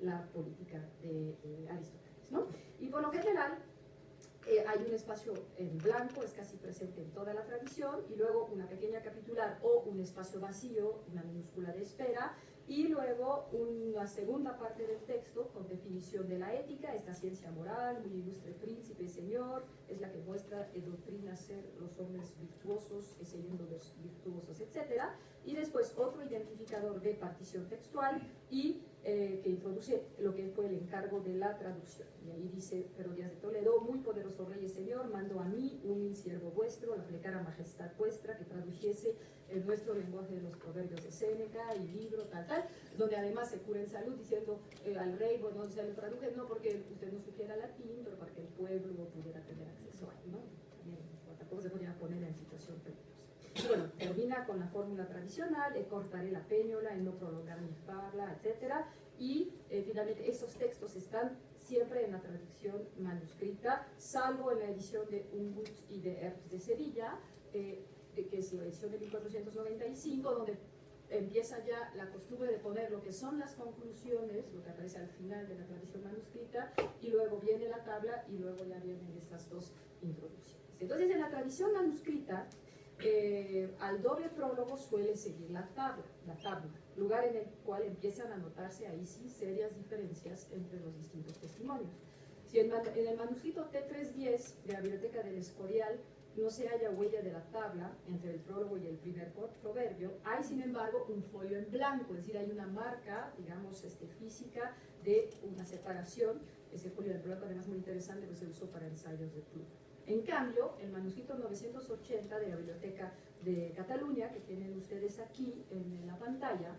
la política de Aristóteles, ¿no? Y por lo general, hay un espacio en blanco, es casi presente en toda la tradición, y luego una pequeña capitular o un espacio vacío, una minúscula de espera, y luego una segunda parte del texto con definición de la ética, esta ciencia moral, muy ilustre príncipe y señor, es la que muestra y doctrina ser los hombres virtuosos, siguiendo los virtuosos, etc. Y después otro identificador de partición textual y que introduce lo que fue el encargo de la traducción. Y ahí dice Herodías de Toledo: muy poderoso rey y señor, mando a mí, un siervo vuestro, la plecara majestad vuestra, que tradujese el nuestro lenguaje de los proverbios de Séneca y libro, tal, donde además se cura en salud diciendo al rey, bueno, se lo traduje no porque usted no supiera latín, pero para que el pueblo pudiera tener acceso a él, ¿no? También, tampoco se podía poner en situación peligrosa. Y bueno, termina con la fórmula tradicional, cortaré la péñola, no prolongar mi fabla, etc. Y finalmente esos textos están siempre en la traducción manuscrita, salvo en la edición de Ungut y de Herbst de Sevilla, que es la edición de 1495, donde empieza ya la costumbre de poner lo que son las conclusiones, lo que aparece al final de la tradición manuscrita, y luego viene la tabla, y luego ya vienen estas dos introducciones. Entonces, en la tradición manuscrita, al doble prólogo suele seguir la tabla, lugar en el cual empiezan a notarse ahí sí serias diferencias entre los distintos testimonios. Si en el manuscrito T310 de la Biblioteca del Escorial no se halla huella de la tabla entre el prólogo y el primer proverbio, hay sin embargo un folio en blanco, es decir, hay una marca, digamos, física de una separación. Ese folio en blanco además muy interesante, pues se usó para ensayos de pluma. En cambio, el manuscrito 980 de la Biblioteca de Cataluña, que tienen ustedes aquí en la pantalla,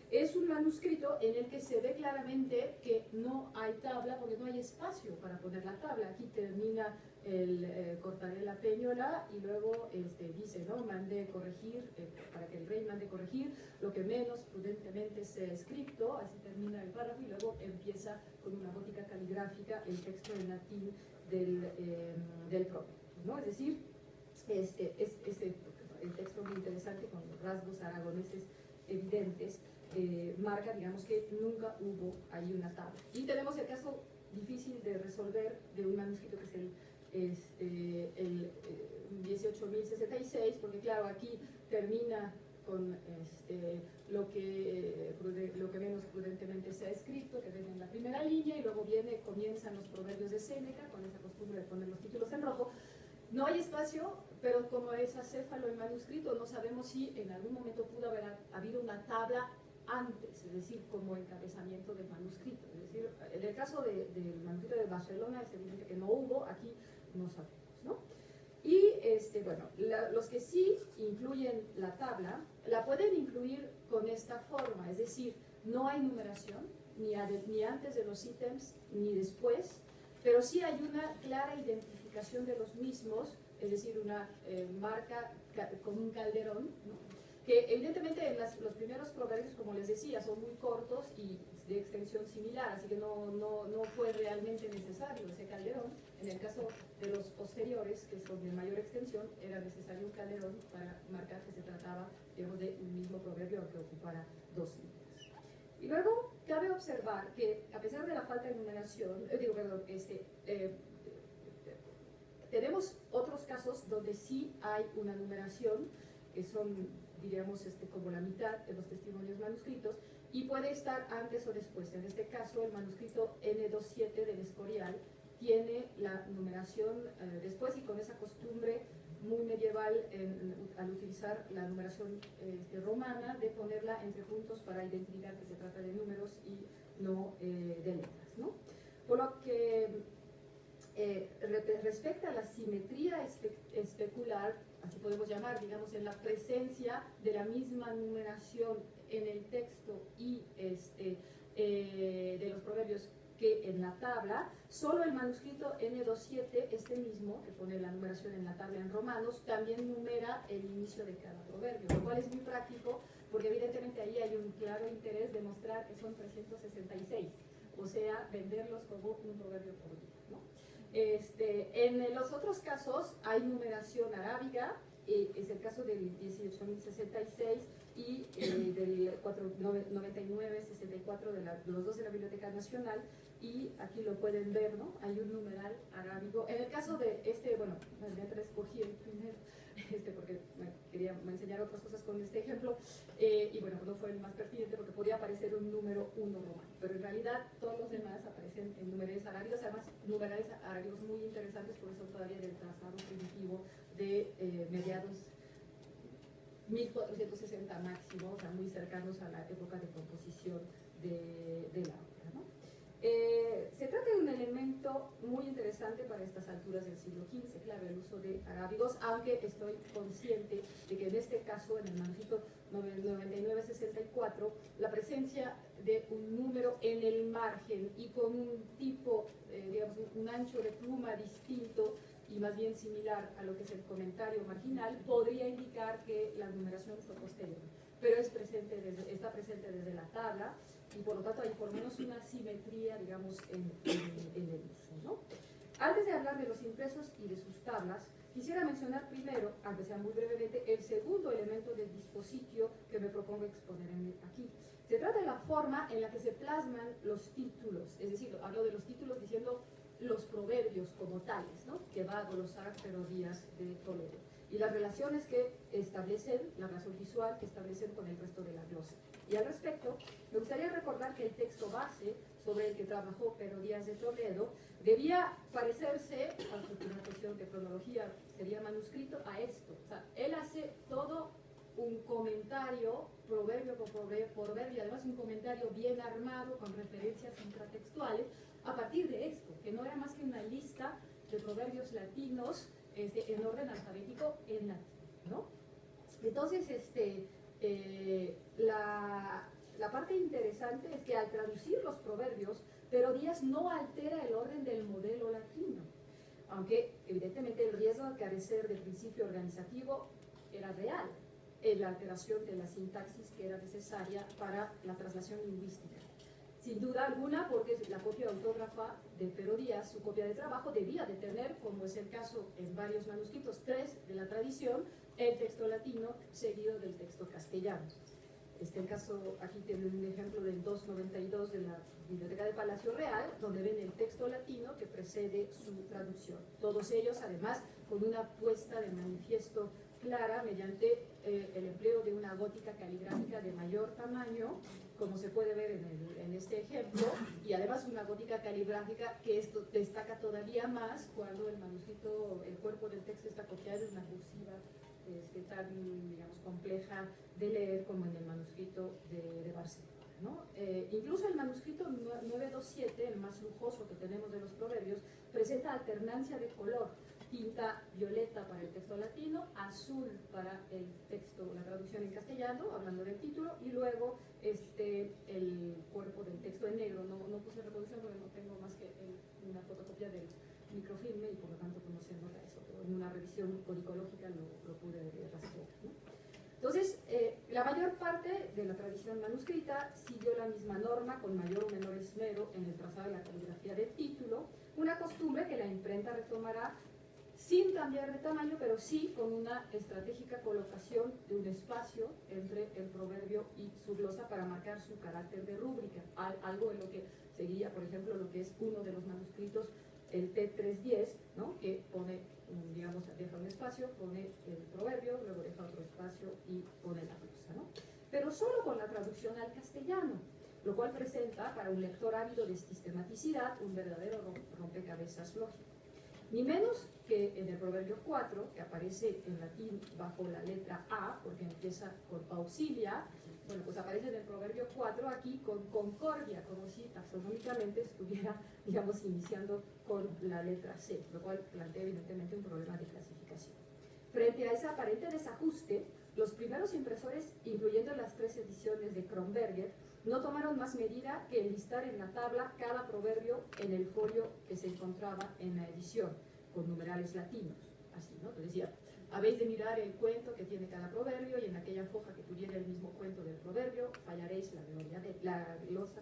es un manuscrito en el que se ve claramente que no hay tabla porque no hay espacio para poner la tabla. Aquí termina el cortaré la péñola y luego dice, ¿no? Mande corregir, para que el rey mande corregir lo que menos prudentemente sea escrito, así termina el párrafo y luego empieza con una gótica caligráfica el texto en latín del proverbio, ¿no? Es decir, el texto muy interesante con rasgos aragoneses evidentes, marca, digamos, que nunca hubo ahí una tabla. Y tenemos el caso difícil de resolver de un manuscrito que es el 18.066, porque claro, aquí termina con lo que menos prudentemente se ha escrito, que viene en la primera línea, y luego comienzan los proverbios de Séneca, con esa costumbre de poner los títulos en rojo. No hay espacio, pero como es acéfalo el manuscrito, no sabemos si en algún momento pudo haber habido una tabla antes, es decir, como encabezamiento del manuscrito. Es decir, en el caso del manuscrito de Barcelona es evidente que no hubo, aquí no sabemos, ¿no? Y bueno, los que sí incluyen la tabla, la pueden incluir con esta forma, es decir, no hay numeración, ni antes de los ítems, ni después, pero sí hay una clara identificación de los mismos, es decir, una marca con un calderón, ¿no? Que evidentemente en los primeros proverbios, como les decía, son muy cortos y de extensión similar, así que no fue realmente necesario ese calderón. En el caso de los posteriores, que son de mayor extensión, era necesario un calderón para marcar que se trataba, digamos, de un mismo proverbio que ocupara dos líneas. Y luego cabe observar que, a pesar de la falta de numeración, tenemos otros casos donde sí hay una numeración, que son, diríamos, como la mitad de los testimonios manuscritos, y puede estar antes o después. En este caso, el manuscrito N27 del Escorial tiene la numeración después, y con esa costumbre muy medieval al utilizar la numeración romana, de ponerla entre puntos para identificar que se trata de números y no de letras, ¿no? Por lo que respecta a la simetría especular, así podemos llamar, digamos, en la presencia de la misma numeración en el texto y de los proverbios que en la tabla, solo el manuscrito N27, mismo, que pone la numeración en la tabla en romanos, también numera el inicio de cada proverbio, lo cual es muy práctico, porque evidentemente ahí hay un claro interés de mostrar que son 366, o sea, venderlos como un proverbio por día, ¿no? En los otros casos hay numeración arábiga, es el caso del 18.066, y del 99-64 de los dos de la Biblioteca Nacional, y aquí lo pueden ver, ¿no? Hay un numeral arábigo. En el caso de este, bueno, realmente escogí el primero, porque quería enseñar otras cosas con este ejemplo, y bueno, no fue el más pertinente porque podía aparecer un número 1 romano, pero en realidad todos los demás aparecen en numerales arábigos, además numerales arábigos muy interesantes porque son todavía del trazado primitivo de mediados 1460 máximo, o sea, muy cercanos a la época de composición de la obra, ¿no? Se trata de un elemento muy interesante para estas alturas del siglo XV, claro, el uso de arábigos, aunque estoy consciente de que en este caso, en el manuscrito 99-64, la presencia de un número en el margen y con un tipo, digamos, un ancho de pluma distinto y más bien similar a lo que es el comentario marginal, podría indicar que la numeración fue posterior, pero está presente desde la tabla, y por lo tanto hay por lo menos una simetría, digamos, en el uso, ¿no? Antes de hablar de los impresos y de sus tablas, quisiera mencionar primero, aunque sea muy brevemente, el segundo elemento del dispositio que me propongo exponer aquí. Se trata de la forma en la que se plasman los títulos, es decir, hablo de los títulos diciendo los proverbios como tales, ¿no? Que va a glosar Pero Díaz de Toledo, y las relaciones que establecen, la relación visual que establecen con el resto de la glosa. Y al respecto, me gustaría recordar que el texto base sobre el que trabajó Pero Díaz de Toledo debía parecerse, aunque una cuestión de cronología sería manuscrito, a esto. O sea, él hace todo un comentario, proverbio por proverbio, además un comentario bien armado con referencias intratextuales, a partir de esto, que no era más que una lista de proverbios latinos en orden alfabético en latín, ¿no? Entonces, la parte interesante es que al traducir los proverbios, Pero Díaz no altera el orden del modelo latino, aunque evidentemente el riesgo de carecer de principio organizativo era real, en la alteración de la sintaxis que era necesaria para la traslación lingüística. Sin duda alguna, porque la copia autógrafa de Pero Díaz, su copia de trabajo, debía de tener, como es el caso en varios manuscritos, 3 de la tradición, el texto latino seguido del texto castellano. El caso, aquí tienen un ejemplo del 292 de la Biblioteca de Palacio Real, donde ven el texto latino que precede su traducción. Todos ellos, además, con una puesta de manifiesto clara mediante el empleo de una gótica caligráfica de mayor tamaño, como se puede ver en este ejemplo, y además una gótica caligráfica que esto destaca todavía más cuando el manuscrito, el cuerpo del texto está copiado en una cursiva tan, digamos, compleja de leer como en el manuscrito de Barcelona, ¿no? Incluso el manuscrito 927, el más lujoso que tenemos de los proverbios, presenta alternancia de color, tinta violeta para el texto latino, azul para el texto, la traducción en castellano, hablando del título, y luego el cuerpo del texto en negro. No puse reproducción porque no tengo más que una fotocopia del microfilme y por lo tanto pues, no se nota eso, pero en una revisión codicológica lo pude rastrear, ¿no? Entonces, la mayor parte de la tradición manuscrita siguió la misma norma con mayor o menor esmero en el trazado de la caligrafía del título, una costumbre que la imprenta retomará sin cambiar de tamaño, pero sí con una estratégica colocación de un espacio entre el proverbio y su glosa para marcar su carácter de rúbrica, algo en lo que seguía, por ejemplo, lo que es uno de los manuscritos, el T310, ¿no? Que pone, digamos, deja un espacio, pone el proverbio, luego deja otro espacio y pone la glosa, ¿no? Pero solo con la traducción al castellano, lo cual presenta para un lector ávido de sistematicidad un verdadero rompecabezas lógico. Ni menos que en el proverbio 4, que aparece en latín bajo la letra A, porque empieza con auxilia, bueno, pues aparece en el proverbio 4 aquí con concordia, como si taxonómicamente estuviera, digamos, iniciando con la letra C, lo cual plantea evidentemente un problema de clasificación. Frente a ese aparente desajuste, los primeros impresores, incluyendo las 3 ediciones de Kronberger, no tomaron más medida que enlistar en la tabla cada proverbio en el folio que se encontraba en la edición, con numerales latinos, así, ¿no? Entonces decía, habéis de mirar el cuento que tiene cada proverbio y en aquella hoja que tuviera el mismo cuento del proverbio, fallaréis la glosa,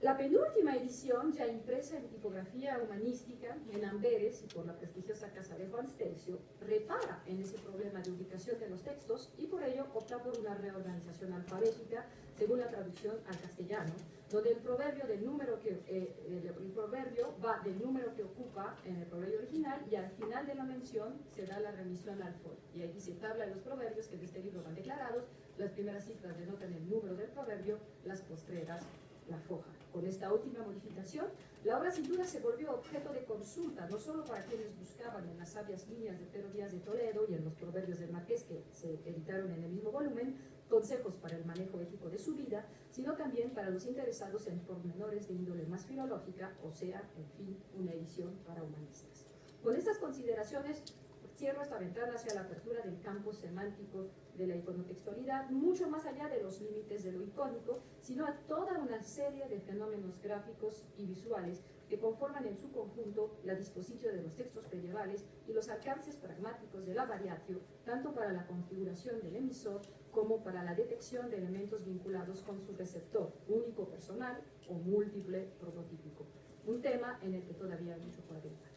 La penúltima edición, ya impresa en tipografía humanística, en Amberes y por la prestigiosa casa de Juan Stelzio, repara en ese problema de ubicación de los textos y por ello opta por una reorganización alfabética según la traducción al castellano, donde el proverbio va del número que ocupa en el proverbio original y al final de la mención se da la remisión al fol. Y ahí dice tabla de los proverbios que de este libro van declarados, las primeras cifras denotan el número del proverbio, las postreras la foja. Con esta última modificación, la obra sin duda se volvió objeto de consulta, no solo para quienes buscaban en las sabias líneas de Pedro Díaz de Toledo y en los proverbios del Marqués que se editaron en el mismo volumen, consejos para el manejo ético de su vida, sino también para los interesados en pormenores de índole más filológica, o sea, en fin, una edición para humanistas. Con estas consideraciones, cierro esta ventana hacia la apertura del campo semántico de la iconotextualidad, mucho más allá de los límites de lo icónico, sino a toda una serie de fenómenos gráficos y visuales que conforman en su conjunto la disposición de los textos medievales y los alcances pragmáticos de la variatio, tanto para la configuración del emisor como para la detección de elementos vinculados con su receptor, único personal o múltiple prototípico. Un tema en el que todavía hay mucho por averiguar.